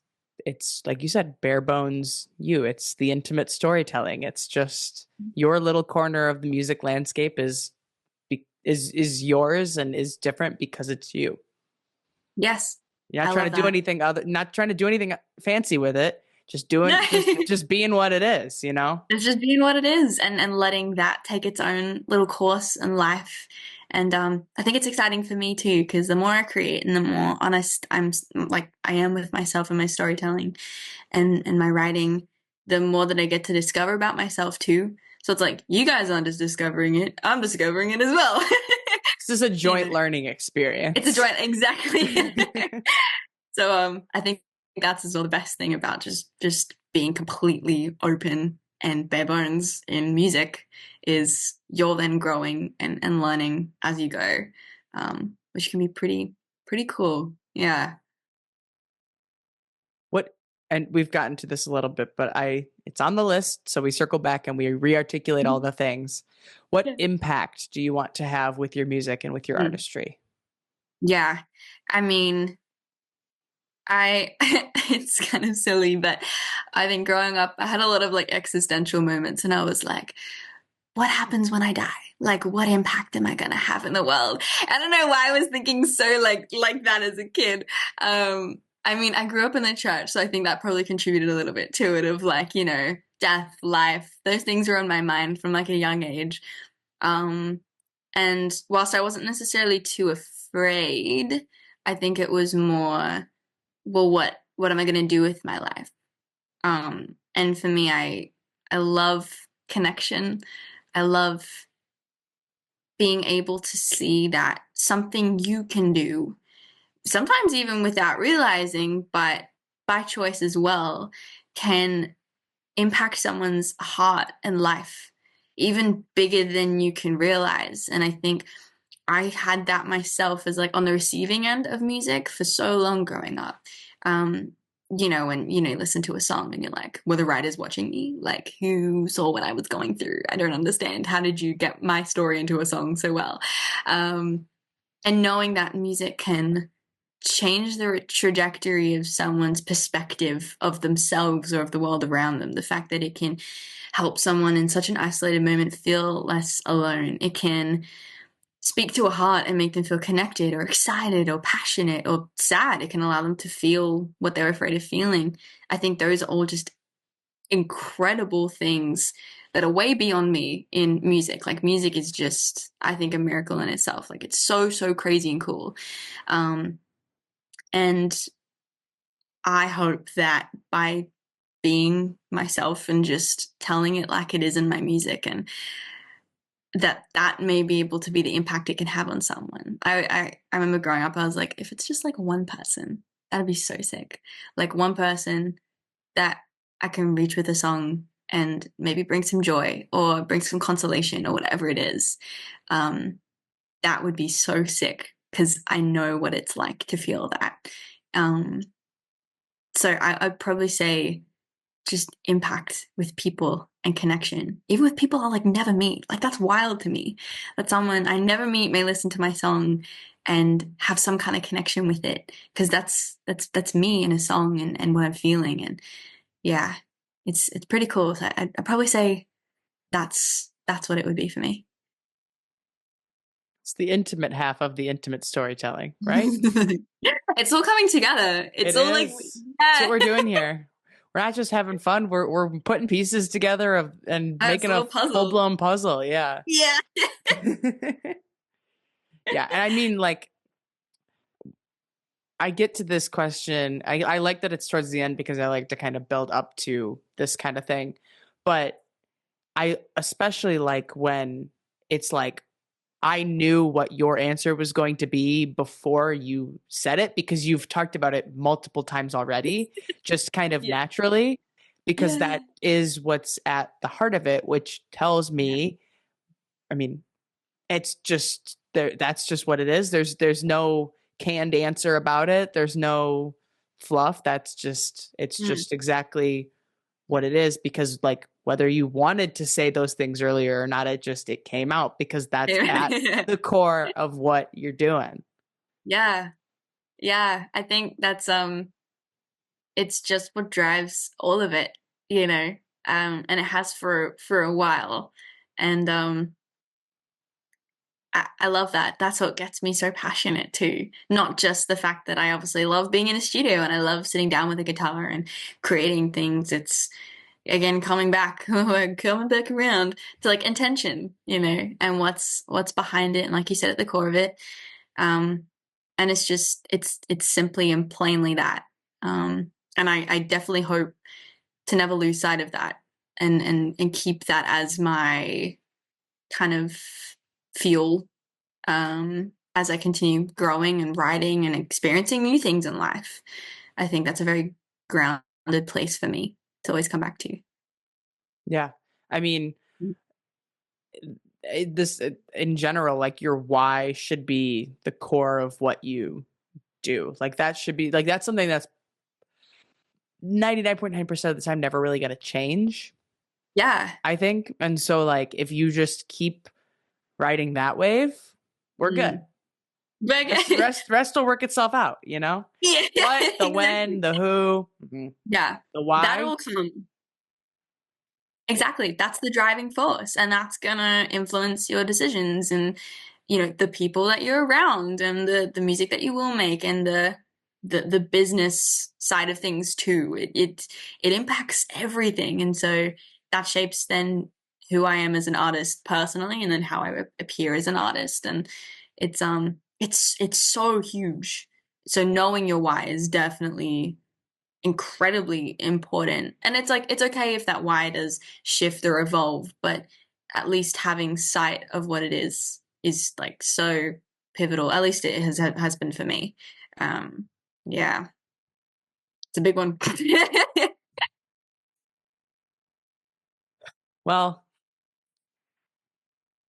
like you said, bare bones you. It's the intimate storytelling. It's just your little corner of the music landscape is yours and is different because it's you. Yes. You're not I trying love to do that. anything other, not trying to do anything fancy with it. Just No. doing, just being what it is, you know? It's just being what it is, and letting that take its own little course in life. And I think it's exciting for me too, because the more I create and the more honest like I am with myself and my storytelling and my writing, the more that I get to discover about myself too. So it's like you guys aren't just discovering it, I'm discovering it as well. This is a You joint know, learning it's a experience. joint, exactly. So I think that's as well the best thing about just being completely open and bare bones in music is you're then growing and learning as you go, which can be pretty cool. Yeah. What, and we've gotten to this a little bit, but it's on the list. So we circle back and we rearticulate all the things. What Yeah. impact do you want to have with your music and with your Mm. artistry? Yeah. I mean, I it's kind of silly, but I think growing up, I had a lot of like existential moments, and I was like, what happens when I die? Like, what impact am I going to have in the world? I don't know why I was thinking so like that as a kid. I mean, I grew up in the church, so I think that probably contributed a little bit to it of like, death, life, those things were on my mind from like a young age. Um, and whilst I wasn't necessarily too afraid, I think it was more, well, what am I going to do with my life? And for me, I love connection. I love being able to see that something you can do, sometimes even without realizing, but by choice as well, can impact someone's heart and life even bigger than you can realize. And I think I had that myself as like on the receiving end of music for so long growing up. Um, when you listen to a song and you're like, were the writers watching me? Like, who saw what I was going through? I don't understand. How did you get my story into a song so well? Um, and knowing that music can change the trajectory of someone's perspective of themselves or of the world around them. The fact that it can help someone in such an isolated moment feel less alone. It can speak to a heart and make them feel connected or excited or passionate or sad. It can allow them to feel what they're afraid of feeling. I think those are all just incredible things that are way beyond me in music. Like music is just, I think, a miracle in itself. Like it's so crazy and cool. Um, and I hope that by being myself and just telling it like it is in my music, and that may be able to be the impact it can have on someone. I remember growing up, I was like, if it's just like one person, that'd be so sick. Like one person that I can reach with a song and maybe bring some joy or bring some consolation or whatever it is. Um, that would be so sick because I know what it's like to feel that. Um, so I'd probably say just impact with people and connection, even with people I'll like never meet. Like that's wild to me that someone I never meet may listen to my song and have some kind of connection with it, because that's me in a song and what I'm feeling. And yeah, it's pretty cool. So I'd probably say that's what it would be for me. It's the intimate half of the intimate storytelling, right? It's all coming together. It's It all like, is. That's what yeah, we're doing here. We're not just having fun. We're putting pieces together and it's making all a a full puzzle. blown puzzle. Yeah. Yeah. Yeah. And I mean, like, I get to this question. I like that it's towards the end because I like to kind of build up to this kind of thing. But I especially like when it's like, I knew what your answer was going to be before you said it because you've talked about it multiple times already, just kind of Yeah. naturally, because Yeah. that is what's at the heart of it, which tells Yeah. me, I mean, it's just there. That's just what it is. There's no canned answer about it. There's no fluff. It's Mm. just exactly what it is because like whether you wanted to say those things earlier or not, it came out because that's at the core of what you're doing. Yeah. Yeah. I think that's it's just what drives all of it, you know. And it has for a while. And I love that. That's what gets me so passionate too. Not just the fact that I obviously love being in a studio and I love sitting down with a guitar and creating things. It's again coming back, coming back around to like intention, you know, and what's behind it, and like you said, at the core of it. Um, and it's just it's simply and plainly that. And I definitely hope to never lose sight of that and keep that as my kind of fuel as I continue growing and writing and experiencing new things in life. I think that's a very grounded place for me to always come back to. Yeah. I mean, this in general, like your why should be the core of what you do. Like that should be like that's something that's 99.9% of the time never really going to change, Yeah. I think. And so like if you just keep riding that wave, we're good. Mm. But Rest will work itself out, you know? yeah, What, the when, exactly. the who, Yeah, the that why. will come. Exactly. That's the driving force, and that's gonna influence your decisions and, you know, the people that you're around and the music that you will make and the business side of things too. It impacts everything. And so that shapes then who I am as an artist personally and then how I appear as an artist. And it's so huge. So knowing your why is definitely incredibly important. And it's like it's okay if that why does shift or evolve, but at least having sight of what it is like so pivotal. At least it has been for me. Um, yeah, it's a big one. Well,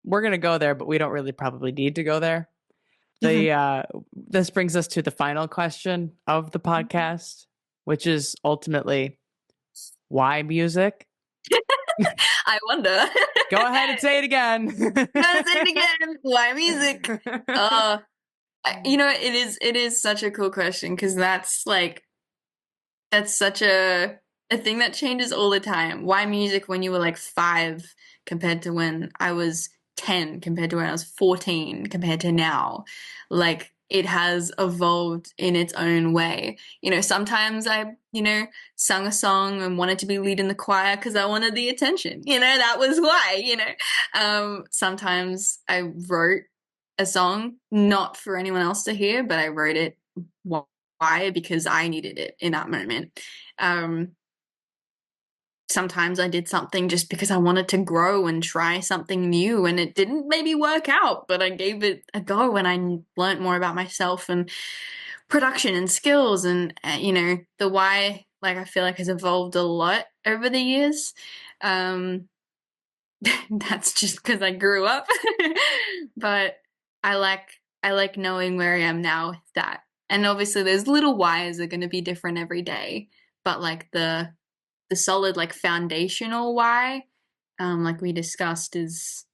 we're going to go there, but we don't really probably need to go there. This brings us to the final question of the podcast, which is ultimately why music? I wonder. Go ahead and say it again. Gotta say it again. Why music? Uh, you know, it is such a cool question because that's such a thing that changes all the time. Why music when you were like 5 compared to when I was 10, compared to when I was 14, compared to now? Like it has evolved in its own way. You know, sometimes I, you know, sung a song and wanted to be lead in the choir because I wanted the attention. You know, that was why, you know. Sometimes I wrote a song not for anyone else to hear, but I wrote it why? Because I needed it in that moment. Um, Sometimes I did something just because I wanted to grow and try something new, and it didn't maybe work out, but I gave it a go and I learned more about myself and production and skills. And, you know, the why, like, I feel like has evolved a lot over the years. Um, that's just because I grew up. But I like knowing where I am now with that. And obviously those little whys are going to be different every day, but like the solid like foundational why, like we discussed, is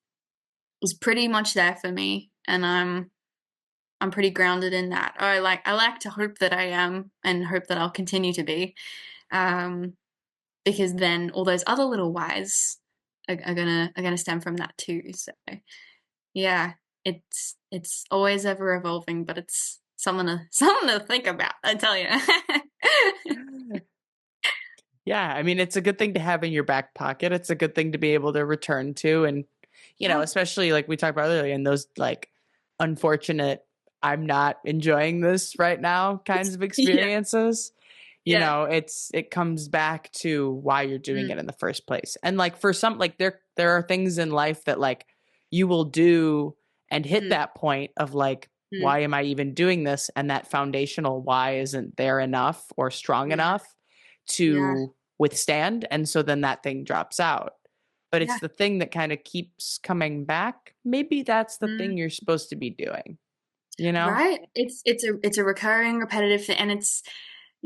pretty much there for me, and I'm pretty grounded in that. I like to hope that I am, and hope that I'll continue to be, um, because then all those other little whys are gonna stem from that too. So yeah. it's always ever evolving, but it's something to think about, I tell you. Yeah, I mean, it's a good thing to have in your back pocket. It's a good thing to be able to return to. And, Yeah. especially like we talked about earlier, in those like unfortunate, I'm not enjoying this right now kinds of Yeah. experiences, Yeah. it comes back to why you're doing Mm, it in the first place. And like for some, like there are things in life that like you will do and hit mm, that point of like, mm. why am I even doing this? And that foundational why isn't there enough or strong Yeah. enough Yeah. to withstand. And so then that thing drops out. But it's Yeah. the thing that kind of keeps coming back. Maybe that's the Mm. thing you're supposed to be doing, you know? Right? It's a recurring, repetitive thing, and it's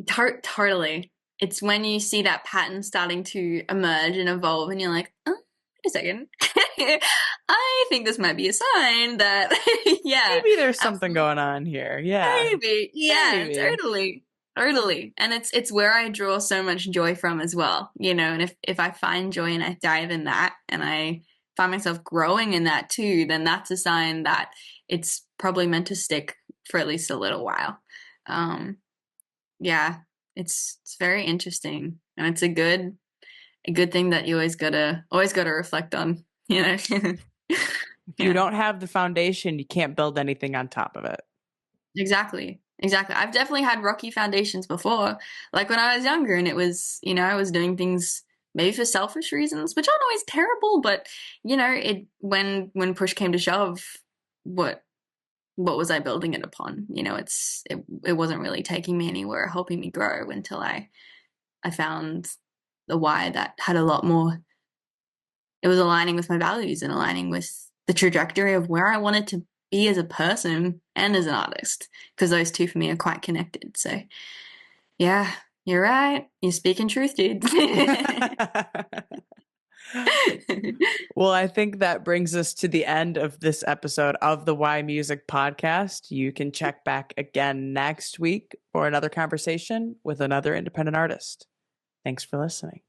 totally. It's when you see that pattern starting to emerge and evolve, and you're like, oh, wait a second. I think this might be a sign that, yeah, Maybe there's something absolutely. going on here. Yeah. Maybe. Yeah, Maybe. totally. Totally. And it's where I draw so much joy from as well, and if I find joy and I dive in that and I find myself growing in that too, then that's a sign that it's probably meant to stick for at least a little while. Um, yeah, it's very interesting, and it's a good thing that you always gotta reflect on, If you Yeah. don't have the foundation, you can't build anything on top of it. Exactly. Exactly. I've definitely had rocky foundations before. Like when I was younger and it was, I was doing things maybe for selfish reasons, which aren't always terrible, but it when push came to shove, what what was I building it upon? It wasn't really taking me anywhere, helping me grow until I found the why that had a lot more. It was aligning with my values and aligning with the trajectory of where I wanted to be as a person and as an artist, because those two for me are quite connected. So, yeah, you're right. You're speaking truth, dude. Well, I think that brings us to the end of this episode of the Why Music podcast. You can check back again next week for another conversation with another independent artist. Thanks for listening.